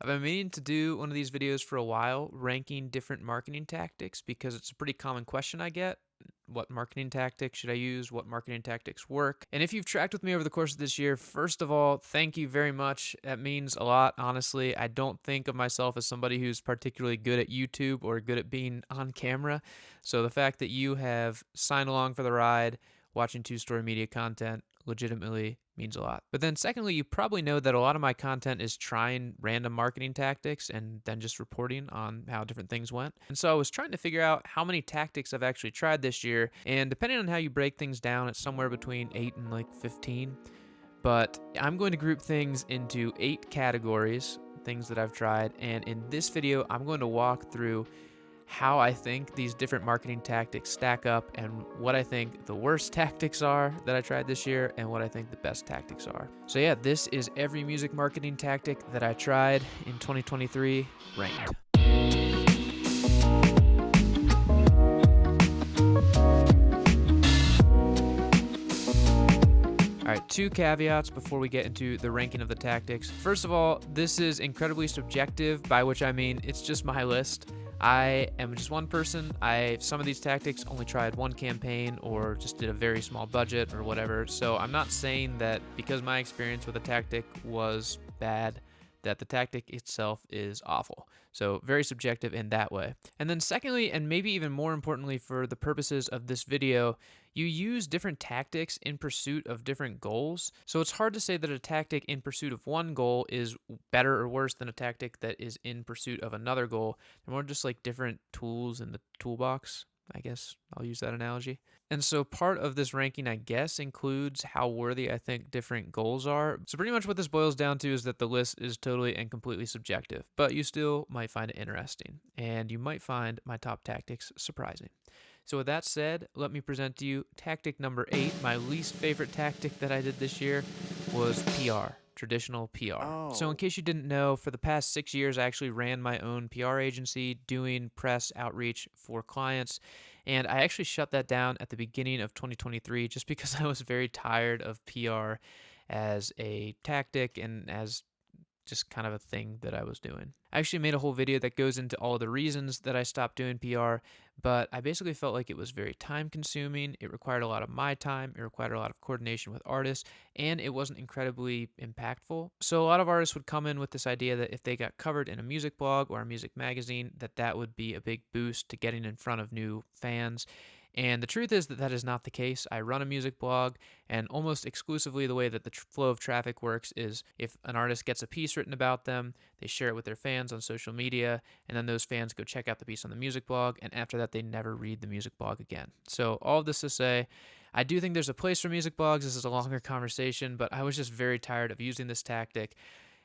I've been meaning to do one of these videos for a while, ranking different marketing tactics, because it's a pretty common question I get. What marketing tactics should I use? What marketing tactics work? And if you've tracked with me over the course of this year, first of all, thank you very much. That means a lot, honestly. I don't think of myself as somebody who's particularly good at YouTube or good at being on camera. So the fact that you have signed along for the ride, watching two-story media content, legitimately means a lot. But then secondly, you probably know that a lot of my content is trying random marketing tactics and then just reporting on how different things went. And so I was trying to figure out how many tactics I've actually tried this year, and depending on how you break things down, it's somewhere between 8 and like 15. But I'm going to group things into 8 categories, things that I've tried, and in this video, I'm going to walk through how I think these different marketing tactics stack up and what I think the worst tactics are that I tried this year and what I think the best tactics are. So yeah, this is every music marketing tactic that I tried in 2023 ranked. All right, 2 caveats before we get into the ranking of the tactics. First of all, this is incredibly subjective, by which I mean it's just my list. I am just one person. Some of these tactics only tried one campaign or just did a very small budget or whatever. So I'm not saying that because my experience with a tactic was bad, that the tactic itself is awful. So very subjective in that way. And then secondly, and maybe even more importantly for the purposes of this video, you use different tactics in pursuit of different goals. So it's hard to say that a tactic in pursuit of one goal is better or worse than a tactic that is in pursuit of another goal. They're more just like different tools in the toolbox. I guess I'll use that analogy. And so part of this ranking, I guess, includes how worthy I think different goals are. So pretty much what this boils down to is that the list is totally and completely subjective, but you still might find it interesting, and you might find my top tactics surprising. So with that said, let me present to you tactic number 8. My least favorite tactic that I did this year was PR. Traditional PR. So in Oh, case you didn't know, for the past 6 years, I actually ran my own PR agency doing press outreach for clients. And I actually shut that down at the beginning of 2023 just because I was very tired of PR as a tactic and as just kind of a thing that I was doing. I actually made a whole video that goes into all the reasons that I stopped doing PR, but I basically felt like it was very time consuming. It required a lot of my time, it required a lot of coordination with artists, and it wasn't incredibly impactful. So a lot of artists would come in with this idea that if they got covered in a music blog or a music magazine, that would be a big boost to getting in front of new fans. And the truth is that that is not the case. I run a music blog, and almost exclusively the way that the flow of traffic works is if an artist gets a piece written about them, they share it with their fans on social media, and then those fans go check out the piece on the music blog, and after that, they never read the music blog again. So, all of this to say, I do think there's a place for music blogs. This is a longer conversation, but I was just very tired of using this tactic.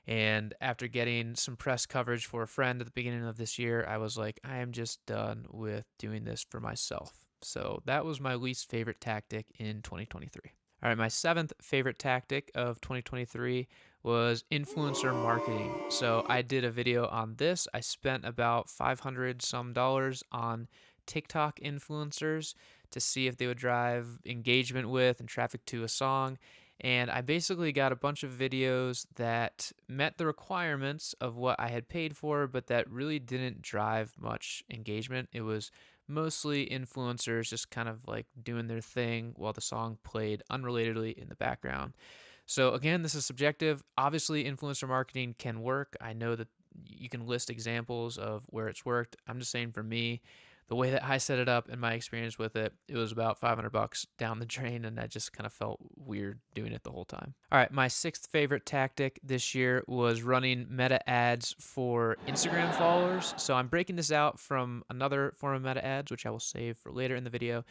And after getting some press coverage for a friend at the beginning of this year, I was like, I am just done with doing this for myself. So that was my least favorite tactic in 2023. All right, my 7th favorite tactic of 2023 was influencer marketing. So I did a video on this. I spent about 500 some dollars on TikTok influencers to see if they would drive engagement with and traffic to a song. And I basically got a bunch of videos that met the requirements of what I had paid for, but that really didn't drive much engagement. It was mostly influencers just kind of like doing their thing while the song played unrelatedly in the background. So, again, this is subjective. Obviously, influencer marketing can work. I know that you can list examples of where it's worked. I'm just saying for me, the way that I set it up and my experience with it, it was about $500 down the drain, and I just kind of felt weird doing it the whole time. All right, my 6th favorite tactic this year was running meta ads for Instagram followers. So I'm breaking this out from another form of meta ads, which I will save for later in the video,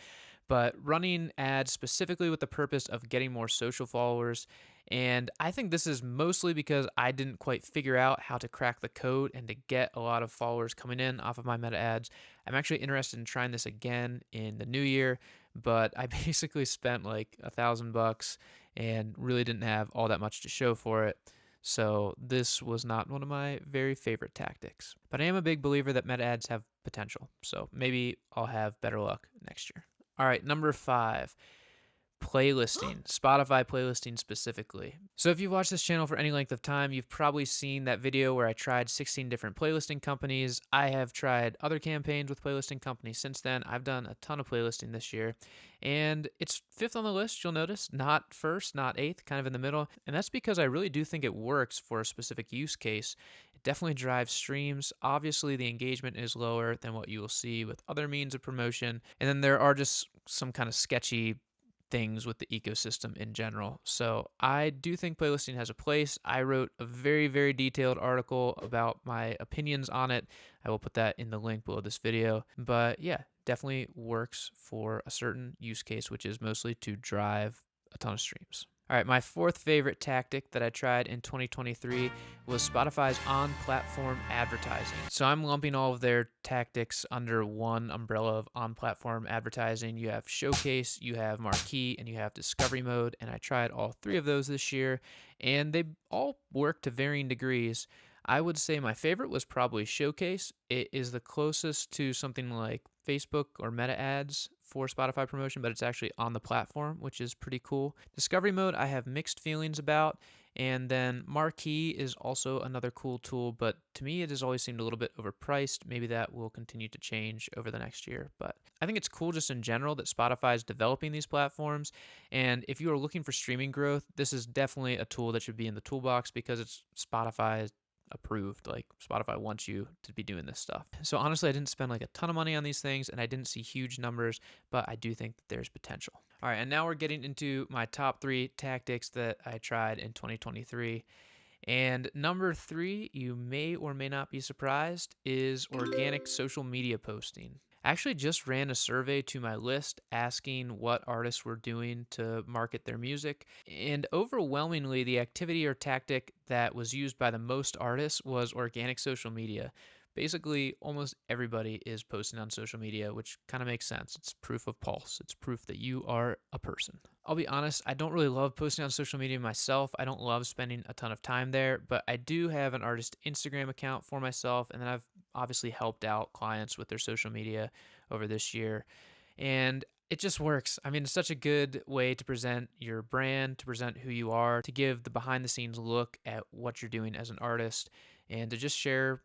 but running ads specifically with the purpose of getting more social followers. And I think this is mostly because I didn't quite figure out how to crack the code and to get a lot of followers coming in off of my meta ads. I'm actually interested in trying this again in the new year, but I basically spent like $1,000 and really didn't have all that much to show for it. So this was not one of my very favorite tactics. But I am a big believer that meta ads have potential. So maybe I'll have better luck next year. All right, number 5. Playlisting, Spotify playlisting specifically. So if you've watched this channel for any length of time, you've probably seen that video where I tried 16 different playlisting companies. I have tried other campaigns with playlisting companies since then. I've done a ton of playlisting this year, and it's fifth on the list, you'll notice, not first, not eighth, kind of in the middle. And that's because I really do think it works for a specific use case. It definitely drives streams. Obviously, the engagement is lower than what you will see with other means of promotion. And then there are just some kind of sketchy things with the ecosystem in general. So I do think playlisting has a place. I wrote a very, very detailed article about my opinions on it. I will put that in the link below this video. But yeah, definitely works for a certain use case, which is mostly to drive a ton of streams. All right, my fourth favorite tactic that I tried in 2023 was Spotify's on-platform advertising. So I'm lumping all of their tactics under one umbrella of on-platform advertising. You have Showcase, you have Marquee, and you have Discovery Mode, and I tried all three of those this year, and they all work to varying degrees. I would say my favorite was probably Showcase. It is the closest to something like Facebook or Meta ads for Spotify promotion, but it's actually on the platform, which is pretty cool. Discovery Mode, I have mixed feelings about. And then Marquee is also another cool tool, but to me, it has always seemed a little bit overpriced. Maybe that will continue to change over the next year. But I think it's cool just in general that Spotify is developing these platforms. And if you are looking for streaming growth, this is definitely a tool that should be in the toolbox because it's Spotify approved. Like Spotify wants you to be doing this stuff. So honestly, I didn't spend like a ton of money on these things and I didn't see huge numbers, but I do think that there's potential. All right, and now we're getting into my top 3 tactics that I tried in 2023. And number 3, you may or may not be surprised, is organic social media posting. I actually just ran a survey to my list asking what artists were doing to market their music, and overwhelmingly, the activity or tactic that was used by the most artists was organic social media. Basically, almost everybody is posting on social media, which kind of makes sense. It's proof of pulse. It's proof that you are a person. I'll be honest, I don't really love posting on social media myself. I don't love spending a ton of time there, but I do have an artist Instagram account for myself, and then I've obviously helped out clients with their social media over this year. And it just works. I mean, it's such a good way to present your brand, to present who you are, to give the behind the scenes look at what you're doing as an artist, and to just share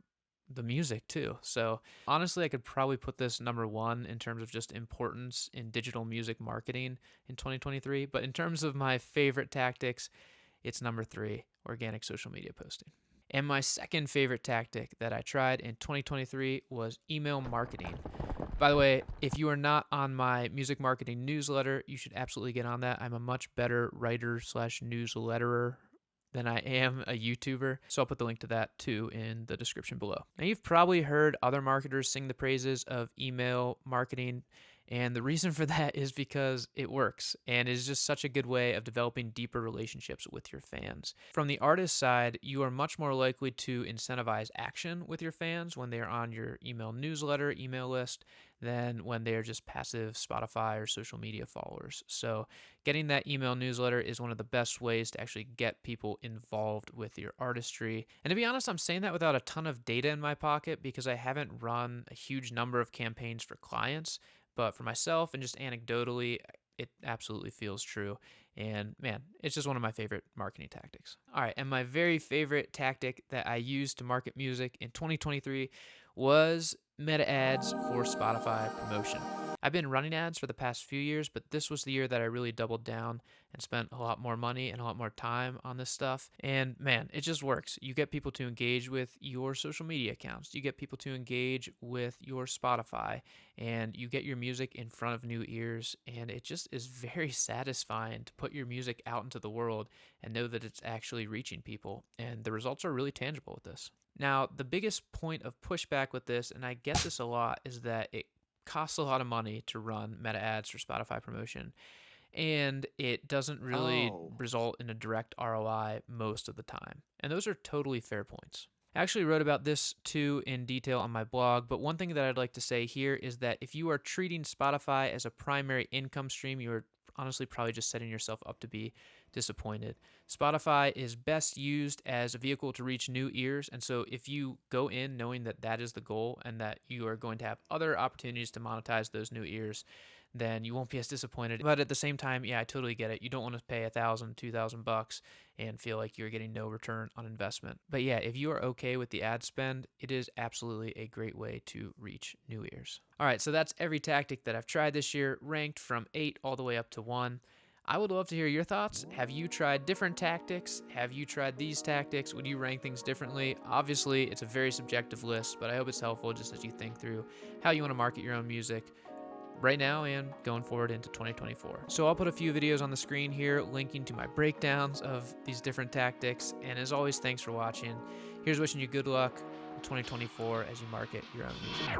the music too. So honestly, I could probably put this number 1 in terms of just importance in digital music marketing in 2023. But in terms of my favorite tactics, it's number 3, organic social media posting. And my second favorite tactic that I tried in 2023 was email marketing. By the way, if you are not on my music marketing newsletter, you should absolutely get on that. I'm a much better writer slash newsletterer than I am a YouTuber. So I'll put the link to that too in the description below. Now, you've probably heard other marketers sing the praises of email marketing. And the reason for that is because it works and is just such a good way of developing deeper relationships with your fans. From the artist side, you are much more likely to incentivize action with your fans when they are on your email newsletter, email list, than when they're just passive Spotify or social media followers. So getting that email newsletter is one of the best ways to actually get people involved with your artistry. And to be honest, I'm saying that without a ton of data in my pocket because I haven't run a huge number of campaigns for clients. But for myself and just anecdotally, it absolutely feels true. And man, it's just one of my favorite marketing tactics. All right, and my very favorite tactic that I used to market music in 2023 was meta ads for Spotify promotion. I've been running ads for the past few years, but this was the year that I really doubled down and spent a lot more money and a lot more time on this stuff. And man, it just works. You get people to engage with your social media accounts. You get people to engage with your Spotify, and you get your music in front of new ears. And it just is very satisfying to put your music out into the world and know that it's actually reaching people. And the results are really tangible with this. Now, the biggest point of pushback with this, and I get this a lot, is that it costs a lot of money to run meta ads for Spotify promotion, and it doesn't really result in a direct ROI most of the time. And those are totally fair points. I actually wrote about this too in detail on my blog, but one thing that I'd like to say here is that if you are treating Spotify as a primary income stream, you are honestly probably just setting yourself up to be disappointed. Spotify is best used as a vehicle to reach new ears, and so if you go in knowing that that is the goal and that you are going to have other opportunities to monetize those new ears, then you won't be as disappointed. But at the same time, yeah, I totally get it. You don't want to pay $1,000, $2,000 and feel like you're getting no return on investment. But yeah, if you are okay with the ad spend, it is absolutely a great way to reach new ears. All right, so that's every tactic that I've tried this year, ranked from 8 all the way up to 1. I would love to hear your thoughts. Have you tried different tactics? Have you tried these tactics? Would you rank things differently? Obviously, it's a very subjective list, but I hope it's helpful just as you think through how you want to market your own music right now and going forward into 2024. So I'll put a few videos on the screen here linking to my breakdowns of these different tactics. And as always, thanks for watching. Here's wishing you good luck in 2024 as you market your own music.